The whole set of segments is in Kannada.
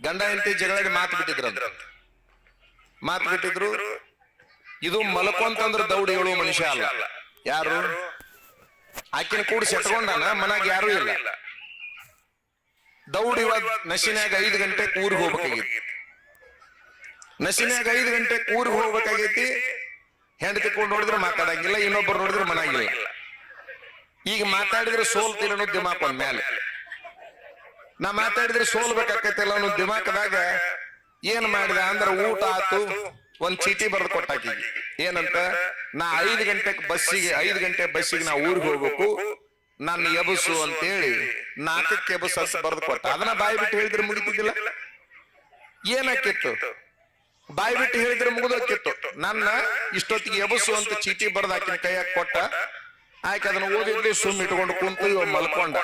ಗಂಡ ಹೆಂಡತಿ ಜಗಳ ಮಾತು ಬಿಟ್ಟಿದ್ರು. ಇದು ಮಲ್ಕೊಂತಂದ್ರ ದೌಡಿ ಹೇಳುವ ಮನುಷ್ಯ ಅಲ್ಲ. ಯಾರು ಆಕಿನ ಕೂಡ ಸೆಟ್ಕೊಂಡಾನ, ಮನಾಗ ಯಾರು ಇಲ್ಲ. ದೌಡಿ ನಶಿನ್ಯಾಗ 5 ಗಂಟೆ ಊರಿಗೆ ಹೋಗ್ಬೇಕಾಗೈತಿ. ನಶಿನ್ಯಾಗ 5 ಗಂಟೆ ಊರಿಗೆ ಹೋಗ್ಬೇಕಾಗೈತಿ. ಹೆಂಡತಿ ಕೂಡ ನೋಡಿದ್ರೆ ಮಾತಾಡಂಗಿಲ್ಲ, ಇನ್ನೊಬ್ಬರು ನೋಡಿದ್ರೆ ಮನಾಗಿಲ್ಲ. ಈಗ ಮಾತಾಡಿದ್ರೆ ಸೋಲ್ತಿಲ್ಲ ಅನ್ನೋ ದಿಮಾಕ್ ಒಂದ್ ಮೇಲೆ. ನಾ ಮಾತಾಡಿದ್ರೆ ಸೋಲ್ಬೇಕಾಕೈತಿಲ್ಲ ಅನ್ನೋ ದಿಮಾಕದಾಗ ಏನ್ ಮಾಡಿದ ಅಂದ್ರ ಊಟ ಆತು, ಒಂದ್ ಚೀಟಿ ಬರೆದು ಕೊಟ್ಟಾಕಿ. ಏನಂತ, ನಾ 5 ಗಂಟೆ ಬಸ್ಸಿಗೆ ನಾ ಊರಿಗೆ ಹೋಗ್ಬೇಕು, ನನ್ನ ಎಬಸು ಅಂತೇಳಿ 4ಕ್ಕೆ ಎಬಸ್ ಅಂತ ಬರೆದು ಕೊಟ್ಟ. ಅದನ್ನ ಬಾಯಿ ಬಿಟ್ಟು ಹೇಳಿದ್ರೆ ಮುಗಿತಿದ್ದಿಲ್ಲ. ಏನಾಕಿತ್ತು, ಬಾಯಿ ಬಿಟ್ಟು ಹೇಳಿದ್ರೆ ಮುಗಿದೋಕಿತ್ತು. ನನ್ನ ಇಷ್ಟೊತ್ತಿಗೆ ಎಬಸು ಅಂತ ಚೀಟಿ ಬರೆದು ಆಕಿನ ಕೈಯಾಗ ಕೊಟ್ಟ. ಆಕೆ ಅದನ್ನ ಓದಿದ್ದು ಸುಮ್ ಇಟ್ಕೊಂಡು ಕುಂತು ಇವ ಮಲ್ಕೊಂಡ.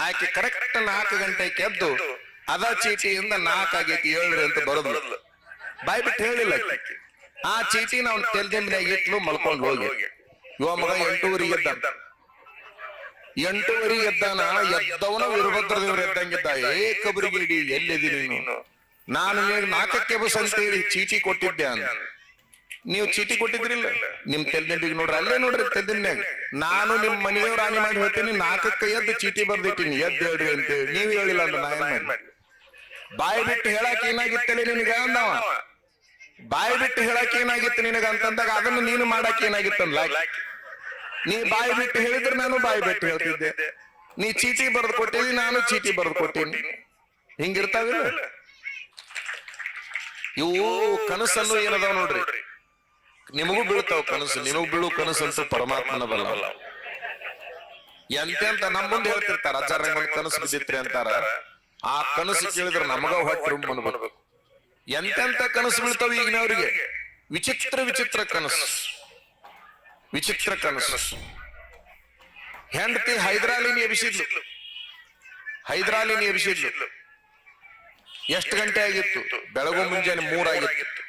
ಆಕೆ ಕರೆಕ್ಟ್ 4 ಗಂಟೆಗೆ ಎದ್ದು ಅದ ಚೀಟಿಯಿಂದ 4 ಆಗೈತಿ 7 ಅಂತ ಬರೋದು. ಬಾಯಿ ಬಿಟ್ಟು ಹೇಳಿಲ್ಲ. ಆ ಚೀಟಿ ನಾವು ತೆಲ್ದಿಂಬಿನಾಗ ಇಟ್ಲು, ಮಲ್ಕೊಂಡು ಹೋಗಿ. ಇವ ಮಗ 8:15 ಎದ್ದ. 8:15 ಎದ್ದಾನ. ಎದ್ದವನ ವೀರಭದ್ರ ದೇವ್ರ ಎದ್ದಂಗಿದ್ದ. ಕಬರಿಗಿಡಿ ಎಲ್ಲಿದ್ದೀನಿ ನೀನು, ನಾನು ನಿಮಗೆ 4ಕ್ಕೆ ಬಸ್ ಅಂತ ಹೇಳಿ ಚೀಟಿ ಕೊಟ್ಟಿದ್ದೆ ಅಂತ. ನೀವು ಚೀಟಿ ಕೊಟ್ಟಿದ್ರಿಲ್ಲ ನಿಮ್ ತೆಲ್ದಿಂಬಿಗೆ ನೋಡ್ರಿ, ಅಲ್ಲೇ ನೋಡ್ರಿ ತೆಲ್ದಿಂಬಿನಾಗ. ನಾನು ನಿಮ್ ಮನೆಯವ್ರ ಹಾನಿ ಮಾಡಿ ಹೇಳ್ತೀನಿ, 4ಕ್ಕೆ ಎದ್ದು ಚೀಟಿ ಬರ್ದಿಟ್ಟಿನಿ, ಎದ್ದು ಹೇಳ್ರಿ ಅಂತೇಳಿ. ನೀವ್ ಹೇಳಿಲ್ಲ ಅಂದ್ರೆ ನಾ ಏನ್ ಮಾಡಿ. ಬಾಯಿ ಬಿಟ್ಟು ಹೇಳಕ್ ಏನಾಗಿತ್ತಲ್ಲ ನಿನಗ ಅಂದವ. ಬಾಯಿ ಬಿಟ್ಟು ಹೇಳಕ್ ಏನಾಗಿತ್ತು ನಿನಗ ಅಂತಂದಾಗ ಅದನ್ನು ನೀನು ಮಾಡಕ್ ಏನಾಗಿತ್ತಲ್ಲ. ನೀ ಬಾಯಿ ಬಿಟ್ಟು ಹೇಳಿದ್ರೆ ನಾನು ಬಾಯಿ ಬಿಟ್ಟು ಹೇಳ್ತಿದ್ದೆ. ನೀ ಚೀಟಿ ಬರೆದು ಕೊಟ್ಟಿದ್ದಿ, ನಾನು ಚೀಟಿ ಬರೆದು ಕೊಟ್ಟೀನಿ. ಹಿಂಗಿರ್ತಾವಿಲ್ಲ ಇವು ಕನಸನ್ನು ಏನದಾವ ನೋಡ್ರಿ. ನಿಮಗೂ ಬೀಳ್ತಾವ ಕನಸು, ನಿಮಗ್ ಬೀಳು ಕನಸು ಅಂತ ಪರಮಾತ್ಮನ ಬಲ್ಲ. ಎಂತೆಂತ ನಮ್ಮ ಮುಂದೆ ಹೇಳ್ತಿರ್ತಾರ, ಅಜ್ಜಾರಂಗ ಕನಸು ಬಿದ್ದಿತ್ರಿ ಅಂತಾರ. ಆ ಕನಸು ಕೇಳಿದ್ರೆ ನಮಗ ಹೊಟ್ಟೆ ಅನ್ಬೇಕು. ಎಂತೆಂತ ಕನಸು ಬೀಳ್ತಾವ ಈಗಿನವ್ರಿಗೆ. ವಿಚಿತ್ರ ಕನಸು. ಹೆಂಡತಿ ಹೈದರಾಲಿನಿ ಎಬ್ಸಿದ್ಲು. ಎಷ್ಟು ಗಂಟೆ ಆಗಿತ್ತು? ಬೆಳಗು ಮುಂಜಾನೆ 3 ಆಗಿತ್ತು.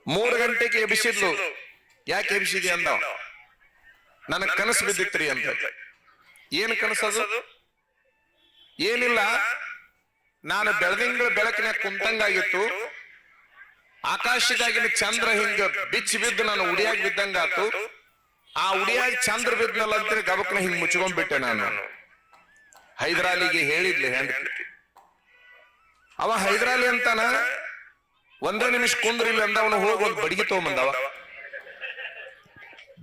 3 ಗಂಟೆಗೆ ಎಬ್ಸಿದ್ಲು. ಯಾಕೆ ಎಬ್ಸಿದಿ ಅಂದ. ನನಗ್ ಕನಸು ಬಿದ್ದಿತ್ರಿ ಅಂತ. ಏನ್ ಕನಸದು? ಏನಿಲ್ಲ, ನಾನು ಬೆಳದಿಂಗಳ ಬೆಳಕಿನ ಕುಂತಂಗಾಗಿತ್ತು. ಆಕಾಶದಾಗಿನ ಚಂದ್ರ ಹಿಂಗ ಬಿಚ್ಚಿ ಬಿದ್ದು ನಾನು ಉಡಿಯಾಗಿ ಬಿದ್ದಂಗಾತು. ಆ ಉಡಿಯಾಗಿ ಚಂದ್ರ ಬಿದ್ದನಲ್ಲ ಅಂತೇಳಿ ಗಬಕ್ನ ಹಿಂಗ್ ಮುಚ್ಕೊಂಡ್ಬಿಟ್ಟೆ ನಾನು. ಹೈದರಾಲಿಗೆ ಹೇಳಿದ್ಲಿ ಹೆಂಡತಿ. ಅವ ಹೈದರಾಲಿ ಅಂತಾನ, 1 ನಿಮಿಷ ಕುಂದ್ರಿಲ್ಲ ಅಂದ. ಅವನು ಹೋಗಿ ಒಂದು ಬಡಿಗೆ ತಗೊಂಬಂದವ.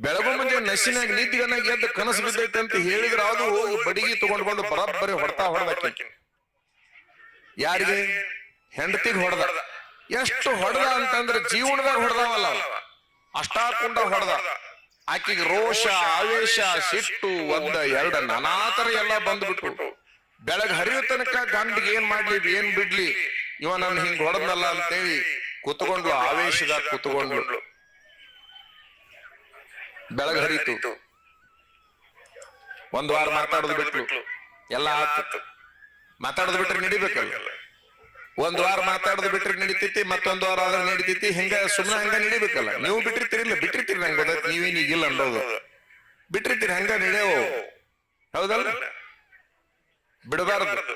ಬೆಳಗು ಮುಂಜೆ ನಶಿನಾಗ ನಿದ್ದಿಗನಾಗ ಎದ್ದು ಕನಸು ಬಿದ್ದೈತೆ ಅಂತ ಹೇಳಿದ್ರೆ ಅದು ಹೋಗಿ ಬಡಿಗೆ ತಗೊಂಡ್ಕೊಂಡು ಬರೋಬ್ಬರಿ ಹೊಡೆದಾಕಿ. ಯಾರಿಗೆ? ಹೆಂಡತಿಗೆ ಹೊಡೆದ. ಎಷ್ಟು ಹೊಡೆದ ಅಂತಂದ್ರೆ ಜೀವನದಾಗ ಹೊಡೆದವಲ್ಲ, ಅಷ್ಟಾಕುಂಡ ಹೊಡೆದ. ಆಕಿಗೆ ರೋಷ, ಆವೇಶ, ಸಿಟ್ಟು 1 2 ನಾನಾ ತರ ಎಲ್ಲ ಬಂದ್ಬಿಟ್ಟು ಬೆಳಗ್ ಹರಿಯೋ ತನಕ ಗಂಡಿಗೆ ಏನ್ ಮಾಡ್ಲಿ ಏನ್ ಬಿಡ್ಲಿ, ಇವ ನನ್ ಹಿಂಗ್ ಹೊಡೆದ್ನಲ್ಲ ಅಂತೇಳಿ ಕುತ್ಕೊಂಡ್ಲು. ಆವೇಶದಾಗ ಕುತ್ಕೊಂಡ್ಲು. ಬೆಳಗ್ ಹರಿತು. 1 ವಾರ ಮಾತಾಡೋದು ಬಿಟ್ಲು. ಎಲ್ಲ ಆತು. ಮಾತಾಡೋದು ಬಿಟ್ರೆ ನಡಿಬೇಕಲ್ಲ. 1 ವಾರ ಮಾತಾಡೋದು ಬಿಟ್ರೆ ನಡಿತೈತಿ, ಮತ್ತೊಂದು ವಾರ ಆದ್ರೆ ನಡಿತೈತಿ. ಹಿಂಗ ಸುಮ್ಮನೆ ಹಂಗ ನಡಿಬೇಕಲ್ಲ. ನೀವು ಬಿಟ್ಟಿರ್ತೀರಿಲ್ಲ, ಬಿಟ್ಟಿರ್ತೀರಿ. ನಂಗೆ ಗೊತ್ತಾಯ್ತು ನೀವೇನೀಗಿಲ್ಲ ಅನ್ನೋದು. ಬಿಟ್ಟಿರ್ತೀರಿ, ಹಂಗ ನಡೆಯೋ. ಹೌದಲ್ಲ? ಬಿಡಬಾರ್ದು,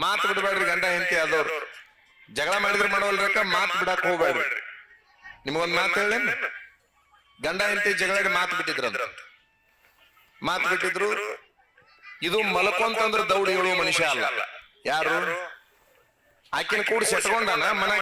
ಮಾತು ಬಿಡಬೇಡ್ರಿ. ಗಂಡ ಹೆಂಡತಿ ಆದವ್ರು ಜಗಳ ಮಾಡಿದ್ರೆ ಮಾಡೋಲ್ರಕ್ಕ, ಮಾತು ಬಿಡಕ್ ಹೋಗ್ಬೇಡ್ರಿ. ನಿಮ್ಗೊಂದ್ ಮಾತು ಹೇಳೇನು? ಗಂಡ ಹೆಂಡತಿ ಜಗಳ ಮಾತು ಬಿಟ್ಟಿದ್ರು. ಇದು ಮಲ್ಕೊಂತಂದ್ರ ದೌಡಿ ಹೇಳುವ ಮನುಷ್ಯ ಅಲ್ಲ. ಯಾರು ಆಕಿನ ಕೂಡ ಸೆಟ್ಕೊಂಡಾನ, ಮನಾಗ